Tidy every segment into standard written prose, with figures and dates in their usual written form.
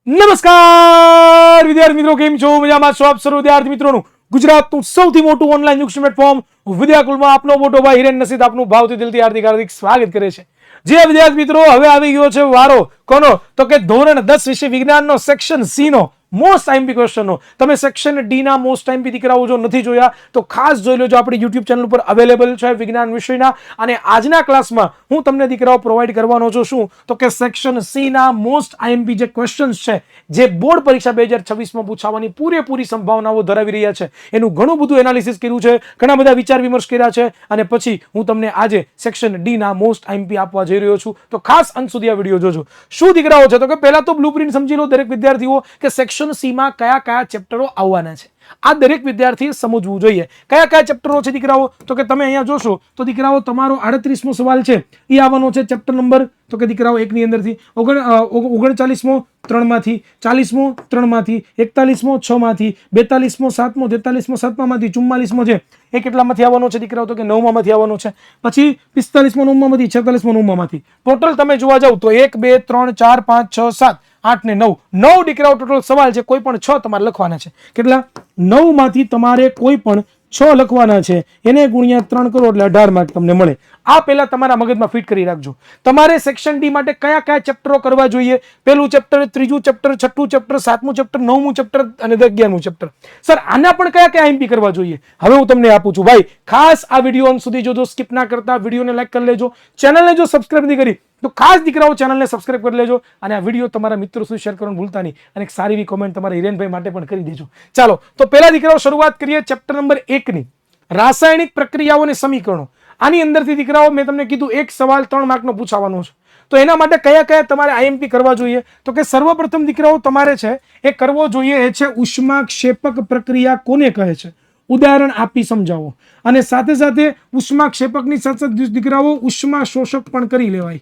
નમસ્કાર વિદ્યાર્થી મિત્રો, કેમ છો? મજામાં છો આપ સર્વ વિદ્યાર્થી મિત્રોનું ગુજરાતનું સૌથી મોટું ઓનલાઈન એજ્યુકેશન પ્લેટફોર્મ વિદ્યાકુલમાં આપનો મોટો ભાઈ હિરેન નસીદ આપનું ભાવથી દિલથી હાર્દિક સ્વાગત કરે છે. જે વિદ્યાર્થી મિત્રો, હવે આવી ગયો છે વારો કોનો? તો કે ધોરણ 10 વિષય વિજ્ઞાનનો સેક્શન સી નો મોસ્ટ આઈએમપી ક્વેશ્ચનનો. તમે સેક્શન ડી ના મોસ્ટ આઈએમપી દીકરાઓ જો નથી જોયા તો ખાસ જોઈ લેજો, આપણી યુટ્યુબ ચેનલ પર અવેલેબલ છે વિજ્ઞાન વિષયના. અને આજના ક્લાસમાં હું તમને દીકરાઓ પ્રોવાઈડ કરવાનો છું શું? તો કે સેક્શન સી ના મોસ્ટ આઈએમપી જે ક્વેશ્ચન્સ છે, જે બોર્ડ પરીક્ષા 2026માં પૂછાવાની પૂરેપૂરી સંભાવનાઓ ધરાવી રહ્યા છે, એનું ઘણું બધું એનાલિસિસ કર્યું છે, ઘણા બધા વિચાર વિમર્શ કર્યા છે, અને પછી હું તમને આજે સેક્શન ડી ના મોસ્ટ આઈએમપી આપવા જઈ રહ્યો છું. તો ખાસ અંત સુધી આ વિડીયો જોજો. શું દીકરાઓ છે? તો કે પહેલા તો બ્લુપ્રિન્ટ સમજી લો દરેક વિદ્યાર્થીઓ કે સેક્શન સી માં કયા કયા ચેપ્ટરો આવવાના છે. આ દરેક વિદ્યાર્થીએ સમજવું જોઈએ. કયા કયા ચેપ્ટરો છે દીકરાઓ? તો કે તમે અહીંયા જોશો તો દીકરાઓ તમારો 38મો સવાલ છે એ આવવાનો છે ચેપ્ટર નંબર, તો કે દીકરાઓ 1 ની અંદરથી 39મો 3 માંથી, 40મો 3 માંથી, 41મો 6 માંથી, 42મો 7મો, 43મો 7મા માંથી, 44મો છે એ કેટલામાંથી આવવાનો છે દીકરાઓ? તો કે 9મા માંથી આવવાનો છે. પછી 45મો 9મા માંથી, 46મો 9મા માંથી. ટોટલ તમે જોવા જાવ તો 1 2 3 4 5 6 7 8 ને 9 દીકરાઓ ટોટલ સવાલ છે. કોઈ પણ 6 તમારે લખવાના છે. કેટલા? 9 માંથી તમારે કોઈ પણ 6 લખવાના છે. એને ગુણ્યા 3 કરો એટલે 18 માર્ક તમને મળે. આ પહેલા તમારા મગજમાં ફિટ કરી રાખજો. તમારે સેક્શન ડી માટે કયા કયા ચેપ્ટરો કરવા જોઈએ? પહેલું ચેપ્ટર, ત્રીજું ચેપ્ટર, છઠ્ઠું ચેપ્ટર, 7મું ચેપ્ટર, 9મું ચેપ્ટર અને 11મું ચેપ્ટર. સર આના પણ કયા કયા આઈએમપી કરવા જોઈએ? હવે હું તમને આપું છું ભાઈ. ખાસ આ વિડીયો અંત સુધી જોજો, સ્કીપ ના કરતા. વિડીયોને લાઈક કરી લેજો. ચેનલને જો સબસ્ક્રાઇબ નહીં કરી તો ખાસ દીકરાઓ ચેનલને સબસ્ક્રાઇબ કરી લેજો, અને આ વિડીયો તમારા મિત્રો સુધી શેર કરવાનું ભૂલતા નહીં, અને એક સારી એવી કોમેન્ટ તમારા હિરેનભાઈ માટે પણ કરી દેજો. ચાલો તો પહેલા દીકરાઓ શરૂઆત કરીએ ચેપ્ટર નંબર 1 ની, રાસાયણિક પ્રક્રિયાઓ અને સમીકરણો. આની અંદરથી દીકરાઓ મેં તમને કીધું એક સવાલ 3 માર્કનો પૂછવાનો છે. તો એના માટે કયા કયા તમારે આઈએમપી કરવા જોઈએ? તો કે સર્વપ્રથમ દીકરાઓ તમારે છે એ કરવો જોઈએ એ છે ઉષ્માક્ષેપક પ્રક્રિયા કોને કહે છે? ઉદાહરણ આપી સમજાવો. અને સાથે સાથે ઉષ્માક્ષેપકની સાથે સાથે દીકરાઓ ઉષ્મા શોષક પણ કરી લેવાય.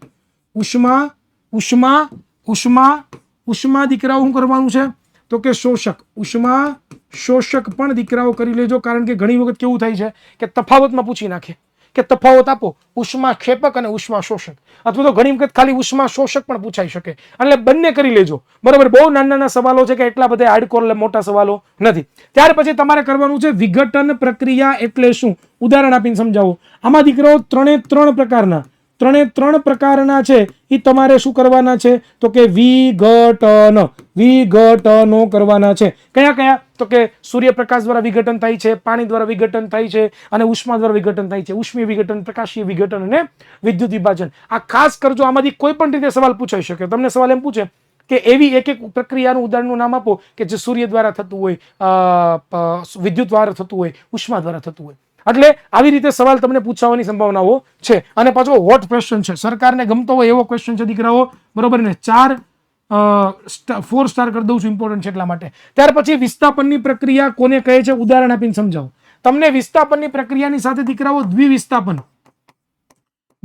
ઉષ્મા દીકરાઓ શું કરવાનું છે? તો કે શોષક. ઉષ્મા શોષક પણ દીકરાઓ કરી લેજો, કારણ કે ઘણી વખત કેવું થાય છે કે તફાવતમાં પૂછી નાખે કે તફાવત આપો ઉષ્મા ક્ષેપક અને ઉષ્મા શોષક, અથવા તો ઘણી વખત ખાલી ઉષ્મા શોષક પણ પૂછાઈ શકે. એટલે બંને કરી લેજો, બરોબર. બહુ નાના સવાલો છે કે એટલા બધા હાર્ડકોર મોટા સવાલો નથી. ત્યાર પછી તમારે કરવાનું છે વિઘટન પ્રક્રિયા એટલે શું? ઉદાહરણ આપીને સમજાવો. આમાં દીકરાઓ 3 પ્રકારના છે એ તમારે શું કરવાના છે? તો કે વિઘટનો કરવાના છે. કયા કયા? તો કે સૂર્યપ્રકાશ દ્વારા વિઘટન થાય છે, પાણી દ્વારા વિઘટન થાય છે, અને ઉષ્મા દ્વારા વિઘટન થાય છે. ઉષ્મીય વિઘટન, પ્રકાશીય વિઘટન અને વિદ્યુત વિભાજન. આ ખાસ કરજો, આમાંથી કોઈ પણ રીતે સવાલ પૂછાઈ શકે. તમને સવાલ એમ પૂછે કે એવી એક પ્રક્રિયાનું ઉદાહરણનું નામ આપો કે જે સૂર્ય દ્વારા થતું હોય, વિદ્યુત દ્વારા થતું હોય, ઉષ્મા દ્વારા થતું હોય. એટલે આવી રીતે સવાલ તમને પૂછવાની સંભાવનાઓ છે. અને પાછો હોટ ક્વેશ્ચન છે, સરકારને ગમતો હોય એવો ક્વેશ્ચન છે દીકરાઓ, બરોબર ને? 4 સ્ટાર કરી દઉં છું, ઇમ્પોર્ટન્ટ છે એટલા માટે. ત્યાર પછી વિસ્થાપનની પ્રક્રિયા કોને કહે છે? ઉદાહરણ આપીને સમજાવો. તમને વિસ્થાપનની પ્રક્રિયાની સાથે દીકરાઓ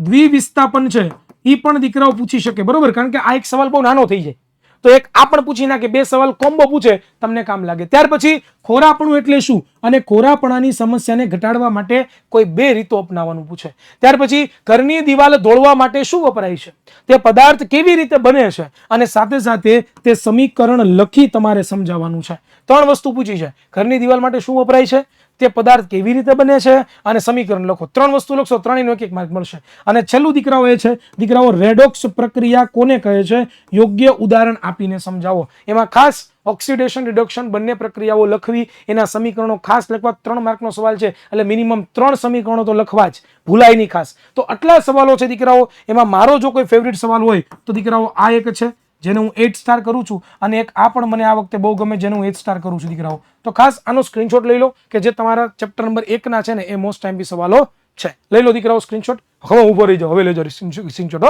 દ્વિવિસ્થાપન છે એ પણ દીકરાઓ પૂછી શકે, બરોબર? કારણ કે આ એક સવાલ બહુ નાનો થઈ જાય તો એક આ પણ પૂછી નાખે, 2 સવાલ કોમ્બો પૂછે, તમને કામ લાગે. ત્યાર પછી ખોરાપણું એટલે શું? અને ખોરાપણાની સમસ્યાને ઘટાડવા માટે કોઈ 2 રીતો અપનાવવાનું પૂછે. ત્યાર પછી ઘરની દિવાલ દોડવા માટે શું વપરાય છે? તે પદાર્થ કેવી રીતે બને છે? અને સાથે સાથે તે સમીકરણ લખી તમારે સમજાવવાનું છે. 3 વસ્તુ પૂછી છે. ઘરની દિવાલ માટે શું વપરાય છે, તે પદાર્થ કેવી રીતે બને છે, અને સમીકરણ લખો. 3 વસ્તુ લખશો, 3નો 1 માર્ક મળશે. અને છેલ્લું દીકરાઓ એ છે દીકરાઓ રેડોક્સ પ્રક્રિયા કોને કહે છે? યોગ્ય ઉદાહરણ આપીને સમજાવો. એમાં ખાસ ઓક્સિડેશન રિડક્શન બંને પ્રક્રિયાઓ લખવી, એના સમીકરણો ખાસ લખવા. 3 માર્કનો સવાલ છે એટલે મિનિમમ 3 સમીકરણો તો લખવા જ, ભૂલાય નહીં ખાસ. તો આટલા સવાલો છે દીકરાઓ. એમાં મારો જો કોઈ ફેવરિટ સવાલ હોય તો દીકરાઓ આ એક છે જેને હું 8 સ્ટાર કરું છું, અને એક આ પણ મને આ વખતે બહુ ગમે જેને હું 8 સ્ટાર કરું છું દીકરાઓ. તો ખાસ આનો સ્ક્રીનશોટ લઈ લો કે જે તમારા ચેપ્ટર નંબર 1 ના છે ને એ મોસ્ટ આઈએમપી સવાલો છે. લઈ લો દીકરાઓ સ્ક્રીનશોટ. હવે ઉભો રહી જાઓ, હવે લેજો સ્ક્રીનશોટ.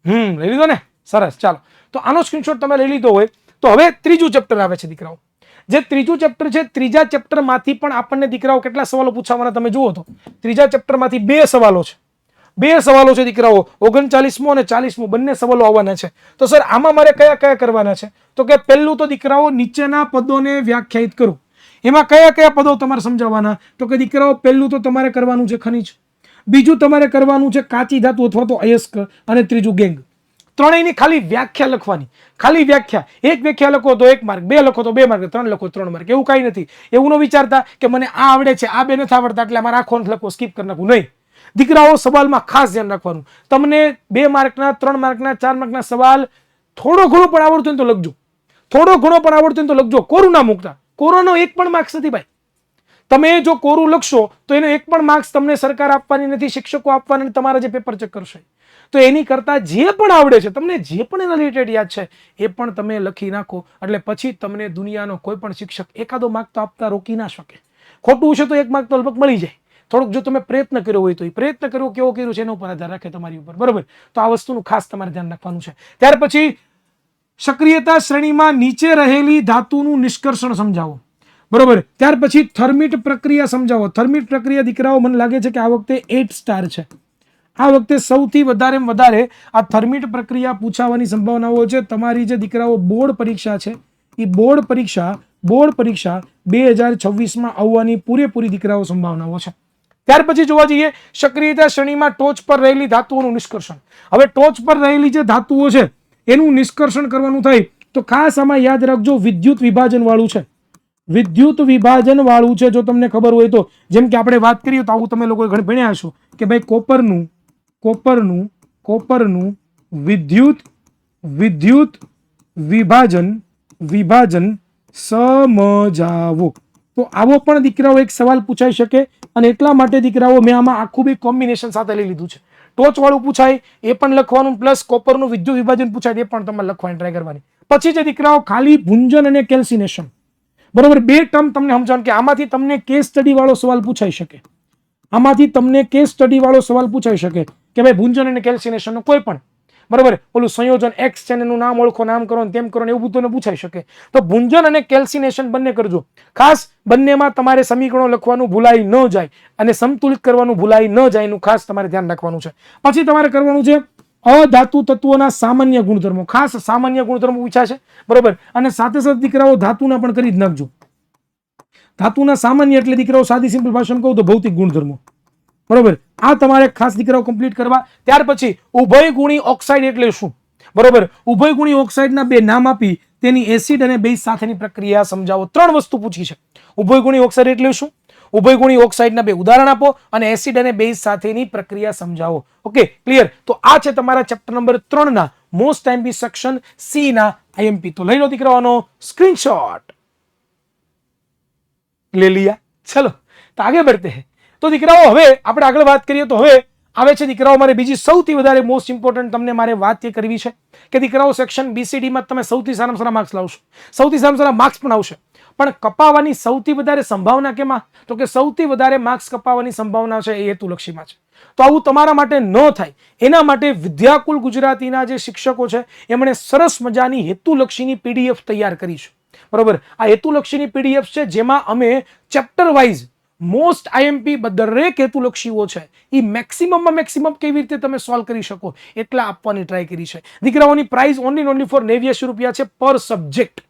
હો લઈ લીધો ને? સરસ. ચાલો તો આનો સ્ક્રીનશોટ તમે લઈ લીધો હોય તો હવે ત્રીજું ચેપ્ટર આવે છે દીકરાઓ. જે ત્રીજું ચેપ્ટર છે, ત્રીજા ચેપ્ટરમાંથી પણ આપણને દીકરાઓ કેટલા સવાલો પૂછવાના તમે જુઓ તો ત્રીજા ચેપ્ટરમાંથી 2 સવાલો છે. 2 સવાલો છે દીકરાઓ. 39મો અને 40મો બંને સવાલો આવવાના છે. તો સર આમાં મારે કયા કયા કરવાના છે? તો કે પહેલું તો દીકરાઓ નીચેના પદોને વ્યાખ્યાયિત કરો. એમાં કયા કયા પદો તમારે સમજાવવાના? તો કે દીકરાઓ પહેલું તો તમારે કરવાનું છે ખનિજ, બીજું તમારે કરવાનું છે કાચી ધાતુ અથવા તો અયસ્ક, અને ત્રીજું ગેંગ. ત્રણેયની ખાલી વ્યાખ્યા લખવાની, ખાલી વ્યાખ્યા. એક વ્યાખ્યા લખો તો 1 માર્ક, 2 લખો તો 2 માર્ક, 3 લખો 3 માર્ક. એવું કાંઈ નથી. એવું ન વિચારતા કે મને આ આવડે છે, આ 2 નથી આવડતા એટલે મારે આખો લખવો, સ્કીપ કરી નાખવું. નહીં દીકરાઓ, સવાલમાં ખાસ ધ્યાન રાખવાનું. તમને 2 માર્કના, 3 માર્કના, 4 માર્કના સવાલ થોડો ઘણો પણ આવડતો હોય તો લખજો, થોડો ઘણો પણ આવડતો હોય તો લખજો. કોરું ના મૂકતા. કોરોનો 1 પણ માર્ક્સ નથી ભાઈ. તમે જો કોરું લખશો તો એનો 1 પણ માર્ક્સ તમને સરકાર આપવાની નથી, શિક્ષકો આપવાના નથી, તમારા જે પેપર ચેક કરશે. તો એની કરતા જે પણ આવડે છે, તમને જે પણ એના રિલેટેડ યાદ છે એ પણ તમે લખી નાખો. એટલે પછી તમને દુનિયાનો કોઈ પણ શિક્ષક એકાદો માર્ક તો આપતા રોકી ના શકે. ખોટું છે તો 1 માર્ક તો લગભગ મળી જાય. થોડુંક જો તમે પ્રયત્ન કર્યો હોય તો એ પ્રયત્ન કર્યો કેવો કર્યો છે એના ઉપર આધાર રાખે તમારી ઉપર, બરોબર. તો આ વસ્તુનું ખાસ તમારે ધ્યાન રાખવાનું છે. ત્યાર પછી સક્રિયતા શ્રેણીમાં નીચે રહેલી ધાતુનું નિષ્કર્ષણ સમજાવો, બરોબર. ત્યાર પછી થર્મિટ પ્રક્રિયા સમજાવો. થર્મિટ પ્રક્રિયા દીકરાઓ, મને લાગે છે કે આ વખતે 8 સ્ટાર છે. આ વખતે સૌથી વધારે આ થર્મિટ પ્રક્રિયા પૂછાવાની સંભાવનાઓ છે. તમારી જે દીકરાઓ બોર્ડ પરીક્ષા છે એ બોર્ડ પરીક્ષા 2026માં આવવાની પૂરેપૂરી દીકરાઓ સંભાવનાઓ છે. ત્યાર પછી જોવા જઈએ સક્રિયતા શ્રેણીમાં ટોચ પર રહેલી ધાતુઓનું નિષ્કર્ષણ. હવે ટોચ પર રહેલી જે ધાતુઓ છે એનું નિષ્કર્ષણ કરવાનું થાય તો ખાસ આમાં યાદ રાખજો, વિદ્યુત વિભાજન વાળું છે. વિદ્યુત વિભાજન વાળું છે. જો તમને ખબર હોય તો, જેમ કે આપણે વાત કરીએ તો આવું તમે લોકો ઘણી ભણ્યા હશો કે ભાઈ કોપરનું વિદ્યુત વિભાજન સમજાવો. તો આવો પણ દીકરાઓ એક સવાલ પૂછાઈ શકે. અને એટલા માટે દીકરાઓ મેં આમાં આખું બી કોમ્બિનેશન સાથે લઈ લીધું છે. ટોચ વાળું પૂછાય એ પણ લખવાનું, પ્લસ કોપરનું વિદ્યુત વિભાજન પૂછાય એ પણ તમારે લખવાની ટ્રાય કરવાની. પછી જે દીકરાઓ ખાલી ભુંજન અને કેલ્સિનેશન, બરોબર, 2 ટર્મ તમને સમજાવવાનું કે આમાંથી તમને કેસ સ્ટડી વાળો સવાલ પૂછાઈ શકે. આમાંથી તમને કેસ સ્ટડી વાળો સવાલ પૂછાઈ શકે કે ભાઈ ભુંજન અને કેલ્સિનેશન નો કોઈ પણ, બરોબર, ઓલું સંયોજન એક્સ છે એનું નામ ઓળખો, નામ કરો ને તેમ કરો ને એવું બધું પૂછાઈ શકે. તો ભુંજન અને કેલ્સિનેશન બંને કરજો ખાસ. બંનેમાં તમારે સમીકરણો લખવાનું ભૂલાઈ ન જાય અને સમતુલિત કરવાનું ભૂલાઈ ન જાય એનું ખાસ તમારે ધ્યાન રાખવાનું છે. પછી તમારે કરવાનું છે અધાતુ તત્વોના સામાન્ય ગુણધર્મો. ખાસ સામાન્ય ગુણધર્મો પૂછ્યા છે, બરોબર. અને સાથે સાથે દીકરાઓ ધાતુના પણ કરી જ નાખજો. ધાતુના સામાન્ય એટલે દીકરાઓ સાદી સિમ્પલ ભાષામાં કહું તો ભૌતિક ગુણધર્મો, બરોબર. આ તમારે ખાસ દીકરાઓ કમ્પ્લીટ કરવા. ત્યાર પછી ઉભયગુણી ઓક્સાઇડ એટલે શું, બરોબર. ઉભયગુણી ઓક્સાઇડના 2 નામ આપી તેની એસિડ અને બેઝ સાથેની પ્રક્રિયા સમજાવો. 3 વસ્તુ પૂછી છે. ઉભયગુણી ઓક્સાઇડ એટલે શું, ઉભયગુણી ઓક્સાઇડના 2 ઉદાહરણ આપો અને એસિડ અને બેઝ સાથેની પ્રક્રિયા સમજાવો. Okay, clear. તો આ છે તમારા ચેપ્ટર નંબર 3 ના મોસ્ટ આઈએમપી સેક્શન સી ના આઈએમપી. તો લઈ લો દીકરાઓનો સ્ક્રીનશોટ. ले लिया. चलो तो आगे बढ़ते हैं. तो દીકરાઓ હવે આપણે આગળ વાત કરીએ તો હવે આવે છે દીકરાઓ મારે બીજી સૌથી વધારે મોસ્ટ ઇમ્પોર્ટન્ટ તમને મારે વાત એ કરવી છે કે દીકરાઓ સેક્શન બીસીડી માં તમે સૌથી સારામાં સારા માર્ક્સ લાવશો, સૌથી સારામાં સારા માર્ક્સ પણ આવશે, પણ કપાવવાની સૌથી વધારે સંભાવના કેમાં, તો કે સૌથી વધારે માર્ક્સ કપાવવાની સંભાવના છે એ હેતુલક્ષીમાં છે. તો આવું તમારા માટે ન થાય એના માટે વિદ્યાકુલ ગુજરાતીના જે શિક્ષકો છે એમણે સરસ મજાની હેતુલક્ષીની પીડીએફ તૈયાર કરી છે, બરોબર. આ હેતુલક્ષીની પીડીએફ છે જેમાં અમે ચેપ્ટર વાઇઝ મોસ્ટ આઈએમપી દરેક હેતુલક્ષીઓ છે એ મેક્સિમમમાં મેક્સિમમ કેવી રીતે તમે સોલ્વ કરી શકો એટલા આપવાની ટ્રાય કરી છે. દીકરાઓની પ્રાઇસ ઓનલી ફોર 89 રૂપિયા છે પર સબ્જેક્ટ.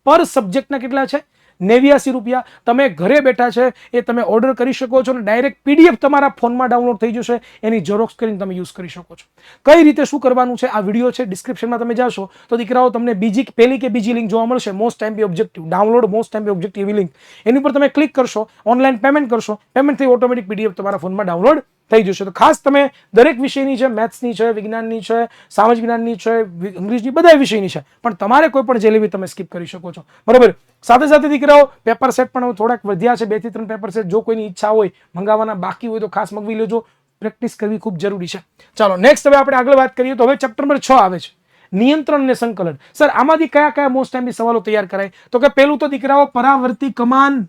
પર સબ્જેક્ટના કેટલા છે? 89 રૂપિયા. તમે ઘરે બેઠા છે એ તમે ઓર્ડર કરી શકો છો અને ડાયરેક્ટ પીડીએફ તમારા ફોનમાં ડાઉનલોડ થઈ જશે, એની ઝેરોક્સ કરીને તમે યુઝ કરી શકો છો. કઈ રીતે શું કરવાનું છે આ વિડીયો છે ડિસ્ક્રિપ્શનમાં તમે જાશો તો દીકરાઓ તમને પહેલી કે બીજી લિંક જોવા મળશે, most IMP objective download most IMP objective એવી લિંક. એની પર તમે ક્લિક કરશો, ઓનલાઈન પેમેન્ટ કરશો, પેમેન્ટ થઈ ઓટોમેટિક પીડીએફ તમારા ફોનમાં ડાઉનલોડ થઈ જશે. તો ખાસ તમે દરેક વિષયની છે, મેથ્સની છે, વિજ્ઞાનની છે, સામાજિક જ્ઞાનની છે, ઇંગ્લિશની, બધા વિષયની છે, પણ તમારે કોઈ પણ જે લેવી તમે સ્કીપ કરી શકો છો, બરોબર. સાથે સાથે દીકરાઓ પેપર સેટ પણ થોડાક વધ્યા છે, 2 થી 3 પેપર સેટ. જો કોઈની ઈચ્છા હોય મંગાવવાના બાકી હોય તો ખાસ મંગાવી લેજો, પ્રેક્ટિસ કરવી ખૂબ જરૂરી છે. ચાલો નેક્સ્ટ હવે આપણે આગળ વાત કરીએ તો હવે ચેપ્ટર નંબર 6 આવે છે, નિયંત્રણ અને સંકલન. સર આમાંથી કયા કયા મોસ્ટ ટાઈમથી સવાલો તૈયાર કરાય? તો કે પહેલું તો દીકરાઓ પરાવર્તી કમાન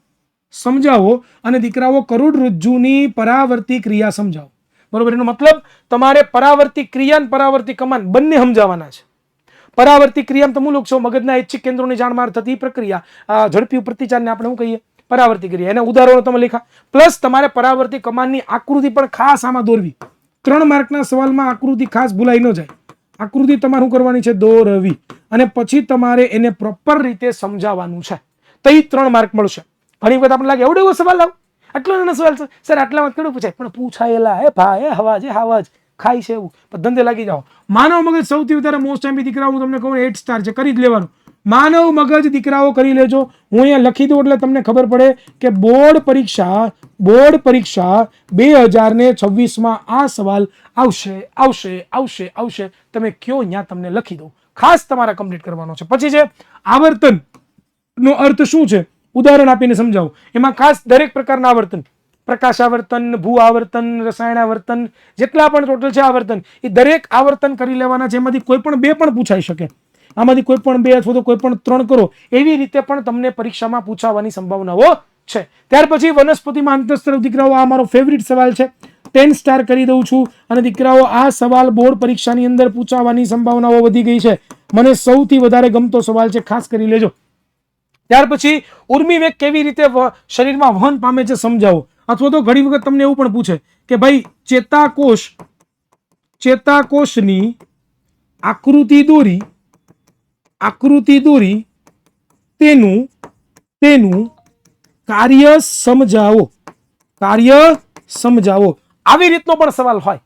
સમજાવો અને દીકરાઓ કરોડરજ્જુની પરાવર્તી ક્રિયા સમજાવો, બરોબર. એનો મતલબ તમારે પરાવર્તી ક્રિયા અને પરાવર્તી કમાન બંને સમજાવવાના છે. પરાવર્તી ક્રિયા તમે લખશો મગજના ઐચ્છિક કેન્દ્રોની જાણમાં થતી પ્રક્રિયા, ઝડપી પ્રતિચારને આપણે શું કહીએ? પરાવર્તી ક્રિયા. એના ઉદાહરણો તમે લખ્યા, પ્લસ તમારે પરાવર્તી કમાનની આકૃતિ પણ ખાસ આમાં દોરવી. 3 માર્કના સવાલમાં આકૃતિ ખાસ ભૂલાઈ ન જાય. આકૃતિ તમારે શું કરવાની છે? દોરવી. અને પછી તમારે એને પ્રોપર રીતે સમજાવવાનું છે, તો એ 3 માર્ક મળશે. ઘણી વખત આપણે લાગે એવડો એવો સવાલ લાવ, આટલો નાનો સવાલ છે સર, આટલામાં કેવું પૂછાય? પણ પૂછાયેલા હે ભાઈ, હવાજ ખાય છે એવું, પણ ધંધે લાગી જાઓ. માનવ મગજ સૌથી વધારે મોસ્ટ એમપી દીકરાઓ હું તમને કહું 8 સ્ટાર છે, કરી જ લેવાનું. માનવ મગજ દીકરાઓ કરી લેજો. હું અહીંયા લખી દઉં એટલે તમને ખબર પડે કે બોર્ડ પરીક્ષા 2026માં આ સવાલ આવશે. તમે કયો અહીંયા તમને લખી દઉં, ખાસ તમારે કમ્પ્લીટ કરવાનો છે. પછી છે આવર્તન નો અર્થ શું છે, ઉદાહરણ આપીને સમજાવું. એમાં ખાસ દરેક પ્રકારના આવર્તન, પ્રકાશ આવર્તન, ભૂ આવર્તન, રસાયણ આવર્તન, જેટલા પણ ટોટલ છે આવર્તન, એ દરેક આવર્તન કરી લેવાના છે. એમાંથી કોઈ પણ 2 પણ પૂછાઈ શકે, આમાંથી કોઈ પણ 2 અથવા તો કોઈ પણ 3 કરો, એવી રીતે પણ તમને પરીક્ષામાં પૂછાવાની સંભાવનાઓ છે. ત્યાર પછી વનસ્પતિમાં અંતઃસ્ત્રાવ દીકરાઓ, આ મારો ફેવરિટ સવાલ છે, 10 સ્ટાર કરી દઉં છું. અને દીકરાઓ આ સવાલ બોર્ડ પરીક્ષાની અંદર પૂછાવાની સંભાવનાઓ વધી ગઈ છે. મને સૌથી વધારે ગમતો સવાલ છે, ખાસ કરી લેજો. ત્યાર પછી ઉર્મિવેગ કેવી રીતે શરીરમાં વહન પામે છે સમજાવો. અથવા તો ઘણી વખત તમને એવું પણ પૂછે કે ભાઈ ચેતાકોષની આકૃતિ દોરી તેનું કાર્ય સમજાવો. આવી રીતનો પણ સવાલ હોય,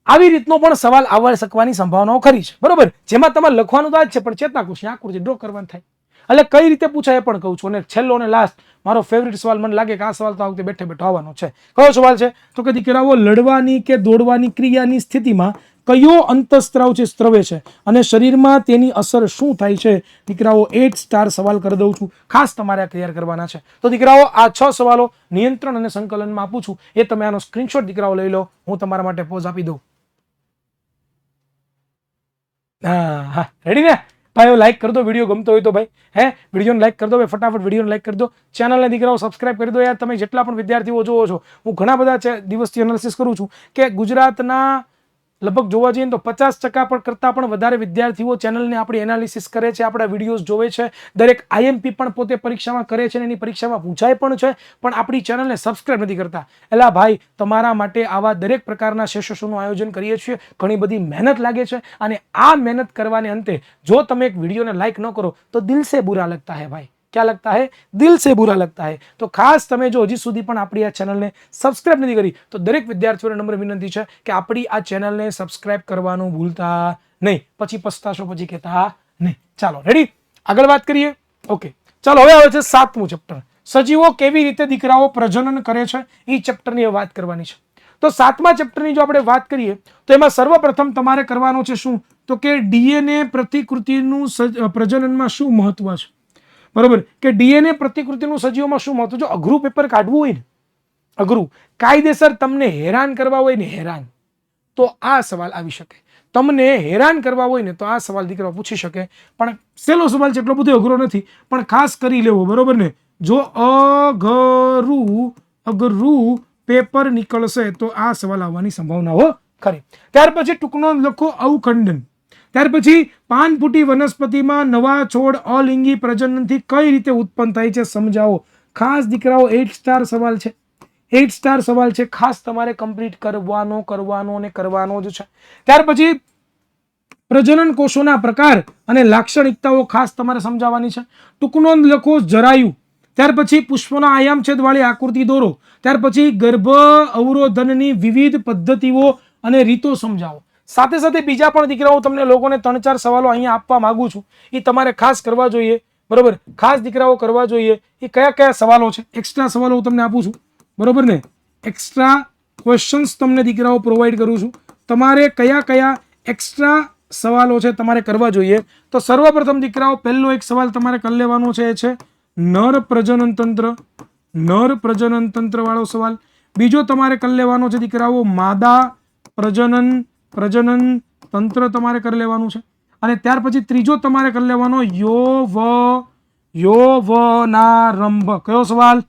આવી રીતનો પણ સવાલ આવવા શકવાની સંભાવનાઓ ખરી છે, બરોબર. જેમાં તમારે લખવાનું તો જ છે, પણ ચેતાકોષની આકૃતિ ડ્રો કરવાનું થાય. એટલે કઈ રીતે પૂછાય એ પણ કહું છું. અને છેલ્લો અને લાસ્ટ મારો ફેવરિટ સવાલ, મને લાગે કે આ સવાલ તો આ વખતે બેઠે બેઠો આવવાનો છે. કયો સવાલ છે? તો કે દીકરાઓ લડવાની કે દોડવાની ક્રિયાની સ્થિતિમાં કયો અંતઃસ્ત્રાવ છે સ્ત્રવે છે અને શરીરમાં તેની અસર શું થાય છે? દીકરાઓ 8 સ્ટાર સવાલ કરી દઉં છું, ખાસ તમારે આ ક્લિયર કરવાના છે. તો દીકરાઓ આ 6 સવાલો નિયંત્રણ અને સંકલનમાં આપું છું, એ તમે આનો સ્ક્રીનશોટ દીકરાઓ લઈ લો. હું તમારા માટે પોઝ આપી દઉં. હા, રેડી ને ભાઈઓ? લાઈક કરી દો, વિડીયો ગમતો હોય તો ભાઈ, વિડીયોને લાઈક કરી દો ભાઈ, ફટાફટ વિડીયોને લાઈક કરી દો. ચેનલને દીકરાઓ સબસ્ક્રાઇબ કરી દો યાર. તમે જેટલા પણ વિદ્યાર્થીઓ જોવો છો, હું ઘણા બધા દિવસથી એનાલિસિસ કરું છું કે ગુજરાતના લગભગ જોવા જઈએ તો 50% પણ કરતાં પણ વધારે વિદ્યાર્થીઓ ચેનલને આપણી એનાલિસિસ કરે છે, આપણા વિડીયોઝ જોવે છે. દરેક આઈએમપી પણ પોતે પરીક્ષામાં કરે છે, એની પરીક્ષામાં પૂછાય પણ છે, પણ આપણી ચેનલને સબસ્ક્રાઇબ નથી કરતા. એટલે ભાઈ, તમારા માટે આવા દરેક પ્રકારના સેશનોનું આયોજન કરીએ છીએ. ઘણી બધી મહેનત લાગે છે, અને આ મહેનત કરવાને અંતે જો તમે એક વિડીયોને લાઈક ન કરો તો દિલ સે બુરા લગતા હૈ ભાઈ. क्या लगता है? दिल से बुरा लगता है. तो खास તમે જો હજી સુધી પણ આપણી આ ચેનલને સબસ્ક્રાઇબ નથી કરી તો દરેક વિદ્યાર્થીઓને નમ્ર વિનંતી છે કે આપણી આ ચેનલને સબસ્ક્રાઇબ કરવાનું ભૂલતા નહીં, પછી પસ્તાશો, પછી કહેતા નહીં. ચાલો રેડી, આગળ વાત કરીએ. ઓકે, ચાલો હવે આવે છે 7મું ચેપ્ટર, સજીવો કેવી રીતે દીકરાઓ પ્રજનન કરે છે, એ ચેપ્ટરની વાત કરવાની છે. તો 7મા ચેપ્ટરની જો આપણે વાત કરીએ તો એમાં સર્વપ્રથમ તમારે કરવાનું છે શું, તો કે ડીએનએ પ્રતિકૃતિનું પ્રજનનમાં શું મહત્વ છે, બરોબર. કે ડીએનએ પ્રતિકૃતિનું સજીવોમાં શું મહત્વ? જો અઘરું પેપર કાઢવું હોય ને, અઘરું કાયદેસર તમને હેરાન કરવા હોય ને, તો આ સવાલ આવી શકે. તમને હેરાન કરવા હોય ને તો આ સવાલ દીકરા પૂછી શકે. પણ સહેલો સવાલ છે, એટલો બધો અઘરો નથી, પણ ખાસ કરી લેવો, બરોબર ને. જો અઘરું પેપર નીકળશે તો આ સવાલ આવવાની સંભાવનાઓ ખરી. ત્યાર પછી ટૂંકનો લખો અવખંડન. ત્યાર પછી પાનફૂટી વનસ્પતિમાં નવા છોડ અલિંગી પ્રજનનથી કઈ રીતે ઉત્પન્ન થાય છે સમજાવો. ખાસ દીકરાઓ 8 સ્ટાર સવાલ છે, 8 સ્ટાર સવાલ છે, ખાસ તમારે કમ્પ્લીટ કરવાનો જ છે. ત્યાર પછી પ્રજનન કોષોના પ્રકાર અને લાક્ષણિકતાઓ ખાસ તમારે સમજાવવાની છે. ટૂંકનો લખો જરાયુ. ત્યાર પછી પુષ્પોના આયામછેદ વાળી આકૃતિ દોરો. ત્યાર પછી ગર્ભ અવરોધનની વિવિધ પદ્ધતિઓ અને રીતો સમજાવો. સાથે સાથે બીજા પણ દીકરાઓ તમને લોકોને 3-4 સવાલો અહીંયા આપવા માંગુ છું, એ તમારે ખાસ કરવા જોઈએ, બરોબર. ખાસ દીકરાઓ કરવા જોઈએ. એ કયા કયા સવાલો છે, એક્સ્ટ્રા સવાલો હું તમને આપું છું, બરોબર ને. એક્સ્ટ્રા ક્વેશ્ચન્સ તમને દીકરાઓ પ્રોવાઈડ કરું છું. તમારે કયા કયા એક્સ્ટ્રા સવાલો છે તમારે કરવા જોઈએ. તો સર્વપ્રથમ દીકરાઓ પહેલો એક સવાલ તમારે કરી લેવાનો છે, એ છે નર પ્રજનન તંત્ર વાળો સવાલ. બીજો તમારે કરી લેવાનો છે દીકરાઓ માદા પ્રજનન તંત્ર તમારે કરી લેવાનું છે. અને ત્યાર પછી ત્રીજો તમારે કરી લેવાનો યૌવનારંભ. કયો સવાલ?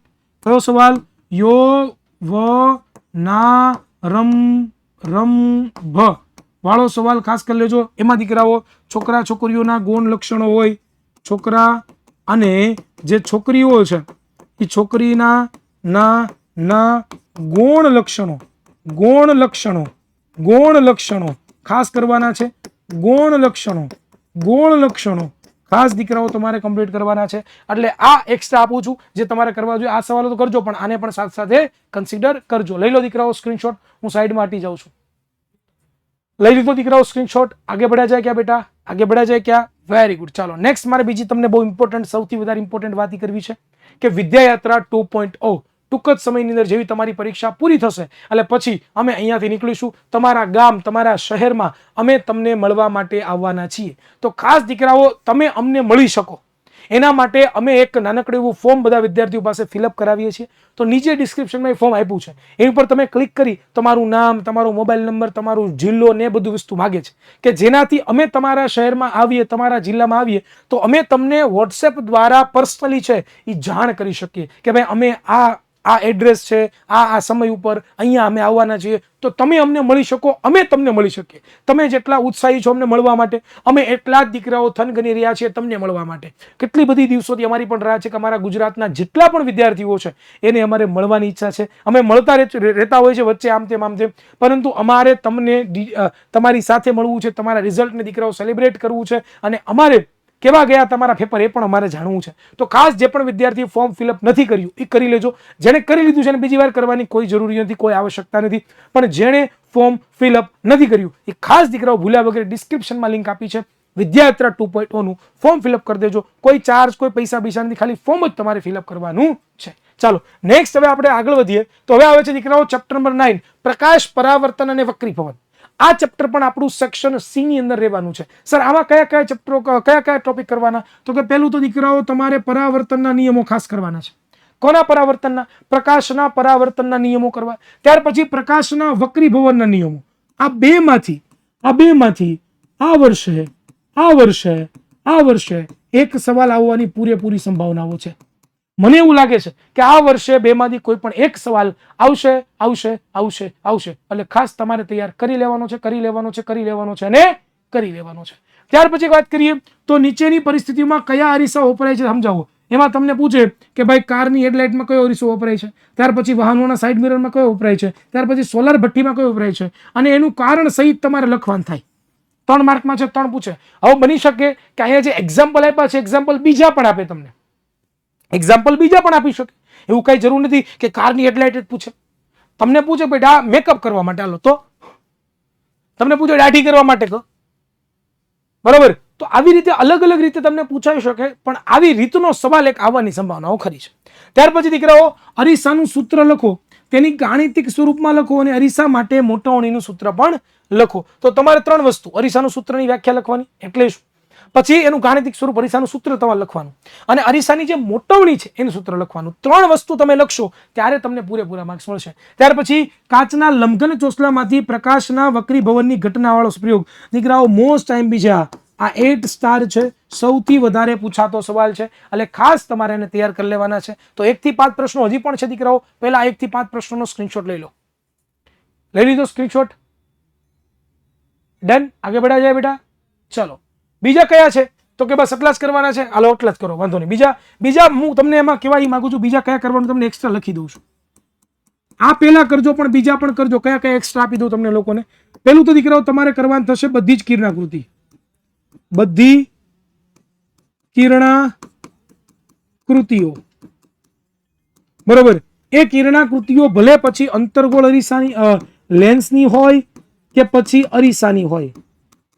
યૌવનારંભ વાળો સવાલ ખાસ કરી લેજો. એમાં દીકરાઓ છોકરા છોકરીઓના ગુણ લક્ષણો હોય, છોકરા અને જે છોકરીઓ છે એ છોકરીના ગુણ લક્ષણો ખાસ કરવાના છે. ગુણ લક્ષણો ખાસ દીકરાઓ તમારે કમ્પ્લીટ કરવાના છે. એટલે આ એક્સ્ટ્રા આપું છું જે તમારે કરવા જોઈએ. આ સવાલો તો કરજો, પણ આને પણ સાથે સાથે કન્સિડર કરજો. લઈ લો દીકરાઓ સ્ક્રીનશોટ, હું સાઈડમાં હટી જાઉં છું. લઈ લીધો દીકરાઓ સ્ક્રીનશોટ? આગે बढ़ा जाए क्या बेटा? आगे बढ़ा जाए क्या? Very good. ચાલો નેક્સ્ટ મારે બીજી તમને બહુ ઇમ્પોર્ટન્ટ, સૌથી વધારે ઇમ્પોર્ટન્ટ વાત કરવી છે કે વિદ્યાયાત્રા 2.0 ટૂંક જ સમયની અંદર જેવી તમારી પરીક્ષા પૂરી થશે એટલે પછી અમે અહીંયાથી નીકળીશું, તમારા ગામ, તમારા શહેરમાં અમે તમને મળવા માટે આવવાના છીએ. તો ખાસ દીકરાઓ તમે અમને મળી શકો એના માટે અમે એક નાનકડું એવું ફોર્મ બધા વિદ્યાર્થીઓ પાસે ફિલઅપ કરાવીએ છીએ. તો નીચે ડિસ્ક્રિપ્શનમાં એ ફોર્મ આપ્યું છે, એની ઉપર તમે ક્લિક કરી તમારું નામ, તમારો મોબાઈલ નંબર, તમારું જિલ્લો ને બધું વસ્તુ માગે છે કે જેનાથી અમે તમારા શહેરમાં આવીએ, તમારા જિલ્લામાં આવીએ તો અમે તમને વોટ્સએપ દ્વારા પર્સનલી છે એ જાણ કરી શકીએ કે ભાઈ અમે આ એડ્રેસ છે, આ સમય ઉપર અહીંયા અમે આવવાના છીએ, તો તમે અમને મળી શકો, અમે તમને મળી શકીએ. તમે જેટલા ઉત્સાહી છો અમને મળવા માટે, અમે એટલા જ દીકરાઓ થનગની રહ્યા છીએ તમને મળવા માટે. કેટલી બધી દિવસોથી અમારી પણ રાહ છે કે અમારા ગુજરાતના જેટલા પણ વિદ્યાર્થીઓ છે એને અમારે મળવાની ઈચ્છા છે. અમે મળતા રહેતા હોય છે વચ્ચે આમ તેમ, પરંતુ અમારે તમને તમારી સાથે મળવું છે, તમારા રિઝલ્ટને દીકરાઓ સેલિબ્રેટ કરવું છે અને અમારે કેવા ગયા તમારા પેપર એ પણ અમારે જાણવું છે. તો ખાસ જે પણ વિદ્યાર્થીએ ફોર્મ ફિલઅપ નથી કર્યું એ કરી લેજો. જેણે કરી લીધું છે એને બીજી વાર કરવાની કોઈ જરૂરી નથી, કોઈ આવશ્યકતા નથી. પણ જેણે ફોર્મ ફિલઅપ નથી કર્યું એ ખાસ દીકરાઓ ભૂલ્યા વગર ડિસ્ક્રિપ્શનમાં લિંક આપી છે, વિદ્યાયાત્રા 2.0 નું ફોર્મ ફિલઅપ કરી દેજો. કોઈ ચાર્જ, કોઈ પૈસા નથી, ખાલી ફોર્મ જ તમારે ફિલઅપ કરવાનું છે. ચાલો નેક્સ્ટ હવે આપણે આગળ વધીએ. તો હવે આવે છે દીકરાઓ ચેપ્ટર નંબર 9, પ્રકાશ, પરાવર્તન અને વક્રીભવન. આ ચેપ્ટર પણ આપણું સેક્શન સી ની અંદર રહેવાનું છે. સર આમાં કયા કયા ચેપ્ટરો, કયા કયા ટોપિક કરવાના? તો કે પહેલું તો દીકરાઓ તમારે પરાવર્તનના નિયમો ખાસ કરવાના છે. કોના પરાવર્તનના? પ્રકાશના પરાવર્તનના નિયમો કરવા. ત્યાર પછી પ્રકાશના વક્રીભવનના નિયમો. આ બેમાંથી આ વર્ષે એક સવાલ આવવાની પૂરેપૂરી સંભાવનાઓ છે. મને એવું લાગે છે કે આ વર્ષે બેમાંથી કોઈ પણ એક સવાલ આવશે. એટલે ખાસ તમારે તૈયાર કરી લેવાનો છે. ત્યાર પછી વાત કરીએ તો નીચેની પરિસ્થિતિમાં કયા અરીસા વપરાય છે સમજાવો. એમાં તમને પૂછે કે ભાઈ કારની હેડલાઇટમાં કયો અરીસો વપરાય છે, ત્યાર પછી વાહનોના સાઇડ મિરરમાં કયો વપરાય છે, ત્યાર પછી સોલાર ભઠ્ઠીમાં કયો વપરાય છે અને એનું કારણ સહિત તમારે લખવાનું થાય. 3 માર્કમાં છે, 3 પૂછે. હવે બની શકે કે અહીંયા જે એક્ઝામ્પલ આપ્યા છે એક્ઝામ્પલ બીજા પણ આપે, તમને એક્ઝામ્પલ બીજા પણ આપી શકે. એવું કઈ જરૂર નથી કે કારની હેડલાઇટ જ પૂછે. તમને પૂછે બેટા મેકઅપ કરવા માટે, હાલો તો તમને પૂછે દાઢી કરવા માટે કહો, બરોબર. તો આવી રીતે અલગ અલગ રીતે તમને પૂછાઈ શકે, પણ આવી રીતનો સવાલ એક આવવાની સંભાવનાઓ ખરી છે. ત્યાર પછી દીકરાઓ અરીસાનું સૂત્ર લખો, તેની ગાણિતિક સ્વરૂપમાં લખો અને અરીસા માટે મોટવણીનું સૂત્ર પણ લખો. તો તમારે 3 વસ્તુ, અરીસાનું સૂત્રની વ્યાખ્યા લખવાની એટલે શું, પછી એનું ગાણિતિક સ્વરૂપ અરીસાનું સૂત્ર તમારે લખવાનું અને અરીસાની જે મોટવણી છે એનું સૂત્ર લખવાનું. 3 વસ્તુ તમે લખશો ત્યારે તમને પૂરેપૂરા માર્ક્સ મળશે. ત્યાર પછી કાચના લંઘન ચોસલામાંથી પ્રકાશના વક્રીભવનની ઘટનાવાળો પ્રયોગ. દીકરાઓ મોસ્ટ ટાઈમ બીજા આ 8 સ્ટાર છે, સૌથી વધારે પૂછાતો સવાલ છે એટલે ખાસ તમારે એને તૈયાર કરી લેવાના છે. તો 1 થી 5 પ્રશ્નો હજી પણ છે દીકરાઓ. પહેલા 1 થી 5 પ્રશ્નોનો સ્ક્રીનશોટ લઈ લો. લઈ લીધો સ્ક્રીનશોટ? ડન. આગે बढ़ा जाए बेटा. चलो બીજા કયા છે? તો કે બસ એટલા જ કરવાના છે. હાલો એટલા જ કરો, વાંધો નહીં. બીજા હું તમને એમાં કહેવા માંગુ છું, બીજા કયા કરવાનું તમને એક્સ્ટ્રા લખી દઉં છું. આ પહેલા કરજો પણ બીજા પણ કરજો. કયા કયા એક્સ્ટ્રા આપી દઉં તમને લોકોને. પહેલું તો દીકરાઓ તમારે કરવાનું થશે બધી જ કિરણાકૃતિ, બધી કિરણાકૃતિઓ, બરોબર. એ કિરણાકૃતિઓ ભલે પછી અંતર્ગોળ અરીસાની લેન્સની હોય કે પછી અરીસાની હોય,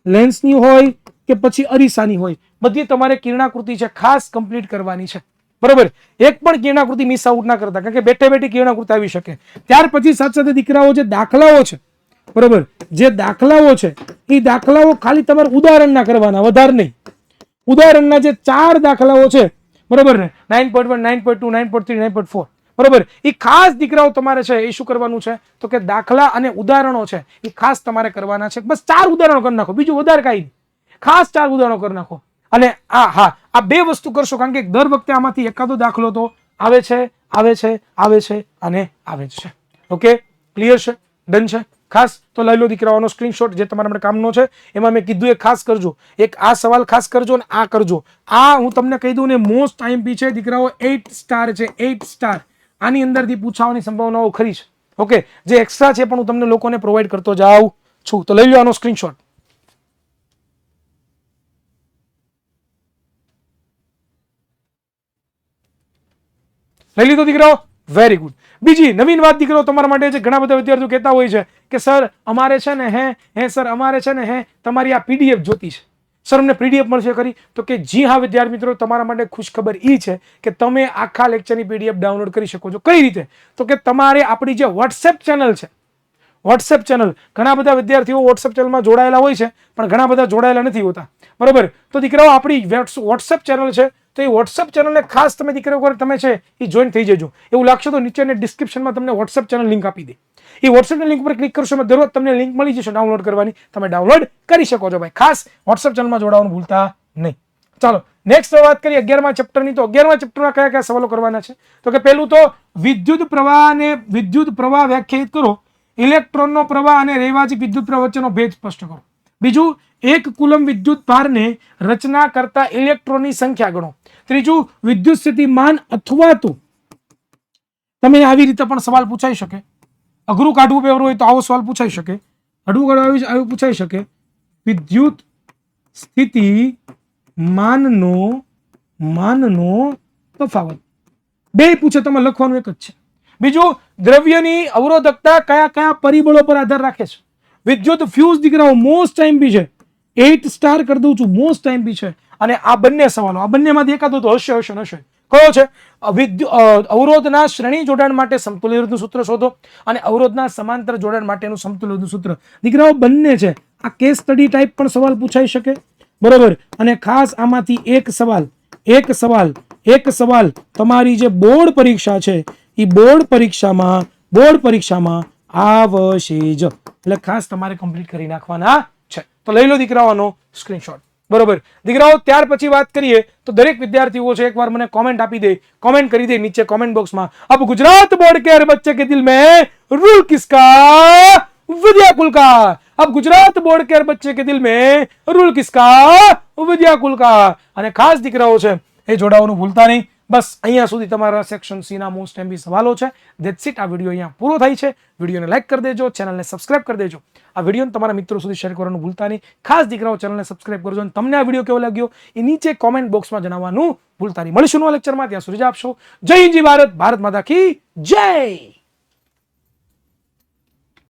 લેન્સની હોય કે પછી અરીસાની હોય, બધી તમારે કિરણાકૃતિ છે ખાસ કમ્પ્લીટ કરવાની છે, બરોબર. એક પણ કિરણાકૃતિ મિસ આઉટ ના કરતા, કારણ કે બેઠે બેઠી કિરણાકૃતિ આવી શકે. ત્યાર પછી સાથે સાથે દીકરાઓ જે દાખલાઓ છે, બરોબર, જે દાખલાઓ છે એ દાખલાઓ ખાલી તમારે ઉદાહરણના કરવાના, વધારે નહીં. ઉદાહરણના જે 4 દાખલાઓ છે, બરોબર ને, 9.1, 9.2, 9.3, 9.4, બરોબર, એ ખાસ દીકરાઓ તમારે છે એ શું કરવાનું છે તો કે દાખલા અને ઉદાહરણો છે એ ખાસ તમારે કરવાના છે. બસ 4 ઉદાહરણો કરી નાખો, બીજું વધારે કાંઈ નહીં, ખાસ 4 ઉદાહરણો કરી નાખો. અને આ 2 વસ્તુ કરશો, કારણ કે દર વખતે આમાંથી એકાદો દાખલો તો આવે છે અને આવે છે. ઓકે, ક્લિયર છે? ડન છે? ખાસ તો લઈ લો દીકરાઓનો સ્ક્રીનશોટ જે તમારા માટે કામનો છે. એમાં મેં કીધું એ ખાસ કરજો, એક આ સવાલ ખાસ કરજો અને આ કરજો. આ હું તમને કહી દઉં ને મોસ્ટ આઈએમપી છે દીકરાઓ, 8 સ્ટાર છે, 8 સ્ટાર. આની અંદરથી પૂછવાની સંભાવનાઓ ખરી છે. ઓકે, જે એક્સ્ટ્રા છે પણ હું તમને લોકોને પ્રોવાઈડ કરતો જાઉં છું. તો લઈ લો આનો સ્ક્રીનશોટ. લઈ લીધો દીકરાઓ? Very good. બીજી નવીન વાત દીકરો તમારા માટે છે, ઘણા બધા વિદ્યાર્થીઓ કહેતા હોય છે કે સર અમારે છે ને સર અમારે છે ને તમારી આ પીડીએફ જોતી છે, સર અમને પીડીએફ મળશે ખરી? તો કે જી હા વિદ્યાર્થી મિત્રો, તમારા માટે ખુશખબર એ છે કે તમે આખા લેક્ચરની પીડીએફ ડાઉનલોડ કરી શકો છો. કઈ રીતે? તો કે તમારે આપણી જે વોટ્સએપ ચેનલ છે, વોટ્સએપ ચેનલ, ઘણા બધા વિદ્યાર્થીઓ વોટ્સએપ ચેનલમાં જોડાયેલા હોય છે પણ ઘણા બધા જોડાયેલા નથી હોતા, બરોબર? તો દીકરાઓ આપણી વોટ્સએપ ચેનલ છે, તો એ વોટ્સએપ ચેનલને ખાસ તમે દીકરાઓ તમે છે એ જોઈન થઈ જજો. એવું લાગશે તો નીચે ડિસ્ક્રિપ્શનમાં તમને વોટ્સએપ ચેનલ લિંક આપી દે. એ વોટ્સએપ લિંક પર ક્લિક કરશો, દરરોજ તમને લિંક મળી જશે ડાઉનલોડ કરવાની, તમે ડાઉનલોડ કરી શકો છો ભાઈ. ખાસ વોટ્સએપ ચેનલમાં જોડાવાનું ભૂલતા નહીં. ચાલો નેક્સ્ટ વાત કરીએ 11મા ચેપ્ટરની. તો 11મા ચેપ્ટરમાં કયા કયા સવાલો કરવાના છે? તો કે પહેલું તો વિદ્યુત પ્રવાહ વ્યાખ્યાયિત કરો, ઇલેક્ટ્રોનનો પ્રવાહ અને રૈવાજિક વિદ્યુત પ્રવાહ વચ્ચેનો ભેદ સ્પષ્ટ કરો. બીજું, 1 કુલમ વિદ્યુત ભારને રચના કરતા ઇલેક્ટ્રોનની સંખ્યા ગણો. ત્રીજું, વિદ્યુત સ્થિતિમાન અથવા તો તમે આવી રીતે પણ સવાલ પૂછાઈ શકે, અઘરું કાઢવું પેવરું હોય તો આવો સવાલ પૂછાઈ શકે, આવું પૂછાઈ શકે. વિદ્યુત સ્થિતિ માનનો તફાવત બે પૂછે, તમે લખવાનું એક જ છે. બીજું, દ્રવ્યની અવરોધકતા કયા કયા પરિબળો પર આધાર રાખે છે? વિદ્યુત ફ્યુઝ દીકરાઓ મોસ્ટ ટાઈમ બી છે, 8 સ્ટાર કરી દઉં છું, મોસ્ટ ટાઈમ બી છે. અને આ બંને સવાલો, આ બંનેમાંથી એકાદો તો હશે. કયો છે? અવરોધના શ્રેણી જોડાણ માટે સમતુલ્યનું સૂત્ર શોધો અને અવરોધના સમાંતર જોડાણ માટેનું સમતુલ્યનું સૂત્ર. દીકરાઓ બંને છે. આ કેસ સ્ટડી ટાઈપ પણ સવાલ પૂછાઈ શકે, બરોબર? અને ખાસ આમાંથી એક સવાલ તમારી જે બોર્ડ પરીક્ષા છે એ બોર્ડ પરીક્ષામાં આવશે જ, એટલે ખાસ તમારે કમ્પ્લીટ કરી નાખવાના છે. તો લઈ લો દીકરાઓનો સ્ક્રીનશોટ, બરોબર? દીકરાઓ ત્યાર પછી વાત કરીએ તો દરેક વિદ્યાર્થીઓ છે એકવાર મને કોમેન્ટ આપી દે, કોમેન્ટ કરી દે નીચે કોમેન્ટ બોક્સમાં. अब गुजरात बोर्ड के हर बच्चे के दिल में रूल किसका? विद्याकुल का. अब गुजरात बोर्ड के हर बच्चे के दिल में रूल किसका? विद्याकुल का. અને ખાસ દીકરાઓ છે એ જોડાવાનું ભૂલતા નહીં. બસ અહીંયા સુધી તમારા સેક્શન સી ના મોસ્ટ એમબી સવાલો છે. That's it. આ વિડીયો અહીંયા પૂરો થાય છે. વિડીયોને લાઈક કરી દેજો, ચેનલને સબસ્ક્રાઇબ કરી દેજો. આ વિડીયોને તમારા મિત્રો સુધી શેર કરવાનું ભૂલતા નહીં. ખાસ દીકરાઓ ચેનલને સબસ્ક્રાઇબ કરજો અને તમને આ વિડીયો કેવો લાગ્યો એ નીચે કોમેન્ટ બોક્સમાં જણાવવાનું ભૂલતા નહીં. મળીશું નવા લેક્ચરમાં, ત્યાં સુધી આપશો. જય હિન્દ, જય ભારત, ભારત માતા કી જય.